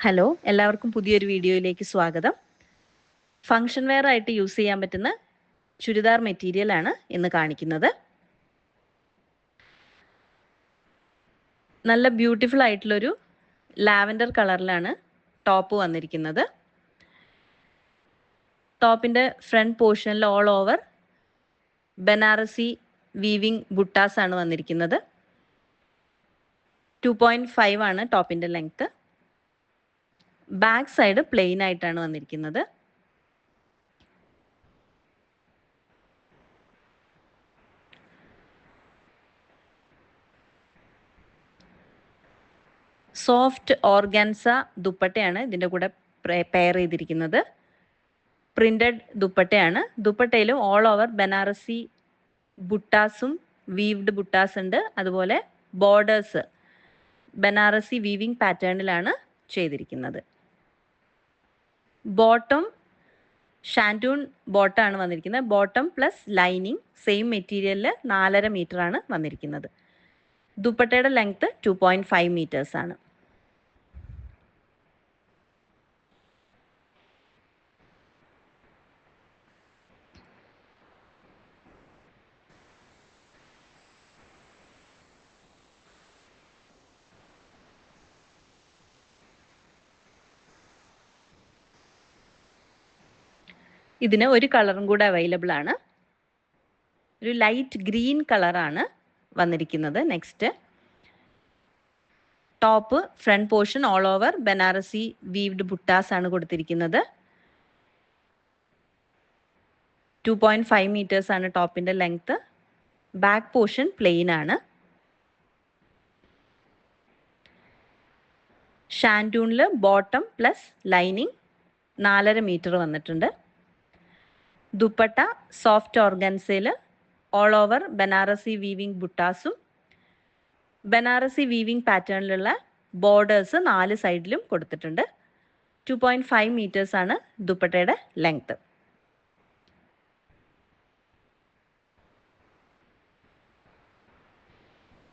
Hello, എല്ലാവർക്കും പുതിയൊരു വീഡിയോയിലേക്ക് സ്വാഗതം. ഫംഗ്ഷൻ വെയർ ആയിട്ട് യൂസ് ചെയ്യാൻ പറ്റുന്ന ചുരിദാർ മെറ്റീരിയൽ ആണ് ഇന്ന് കാണിക്കുന്നത്. നല്ല ബ്യൂട്ടിഫുൾ ആയിട്ടുള്ളൊരു ലാവൻഡർ കളറിലാണ് ടോപ്പ് വന്നിരിക്കുന്നത്. ടോപ്പിൻ്റെ ഫ്രണ്ട് പോർഷനിൽ all over Banarasi weaving buttas ആണ് വന്നിരിക്കുന്നത്. 2.5 ആണ് ടോപ്പിൻ്റെ ലെങ്ത്. ബാക്ക് സൈഡ് പ്ലെയിൻ ആയിട്ടാണ് വന്നിരിക്കുന്നത്. സോഫ്റ്റ് ഓർഗാൻസ ദുപ്പട്ടയാണ് ഇതിൻ്റെ കൂടെ പെയർ ചെയ്തിരിക്കുന്നത്. പ്രിന്റഡ് ദുപ്പട്ടയാണ്. ദുപ്പട്ടയിലും ഓൾ ഓവർ ബനാറസി ബുട്ടാസും വീവ്ഡ് ബുട്ടാസ് ഉണ്ട്. അതുപോലെ ബോർഡേഴ്സ് ബനാറസി വീവിംഗ് പാറ്റേണിലാണ് ചെയ്തിരിക്കുന്നത്. ബോട്ടം ഷാൻറ്റൂൺ ബോട്ടാണ് വന്നിരിക്കുന്നത്. ബോട്ടം പ്ലസ് ലൈനിങ് സെയിം മെറ്റീരിയലിൽ 4.5 മീറ്റർ ആണ് വന്നിരിക്കുന്നത്. ദുപ്പട്ടയുടെ ലെങ്ത് 2.5 മീറ്റേഴ്സ് ആണ്. ഇതിന് ഒരു കളറും കൂടെ അവൈലബിൾ ആണ്. ഒരു ലൈറ്റ് ഗ്രീൻ കളറാണ് വന്നിരിക്കുന്നത്. Next top front portion all over Banarasi weaved buttas ആണ് കൊടുത്തിരിക്കുന്നത്. 2.5 മീറ്റേഴ്സ് ആണ് ടോപ്പിന്റെ ലെങ്ത്. ബാക്ക് പോർഷൻ പ്ലെയിൻ ആണ്. ഷാൻറ്റൂണിൽ ബോട്ടം പ്ലസ് ലൈനിങ് 4.5 മീറ്റർ വന്നിട്ടുണ്ട്. ദുപ്പട്ട സോഫ്റ്റ് ഓർഗൻസയിൽ ഓൾ ഓവർ ബനാറസി വീവിംഗ് ബുട്ടാസും ബനാറസി വീവിംഗ് പാറ്റേണിലുള്ള ബോർഡേഴ്സ് 4 സൈഡിലും കൊടുത്തിട്ടുണ്ട്. 2.5 മീറ്റേഴ്സ് ആണ് ദുപ്പട്ടയുടെ ലെങ്ത്.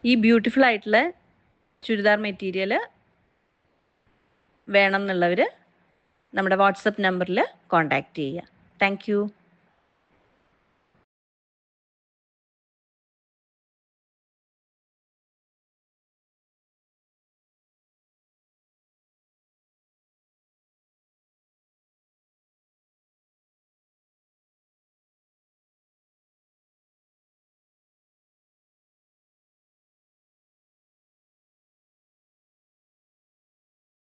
ഈ ബ്യൂട്ടിഫുൾ ആയിട്ടുള്ള ചുരിദാർ മെറ്റീരിയൽ വേണം എന്നുള്ളവർ നമ്മുടെ വാട്സപ്പ് നമ്പറിൽ കോൺടാക്റ്റ് ചെയ്യുക. Thank you.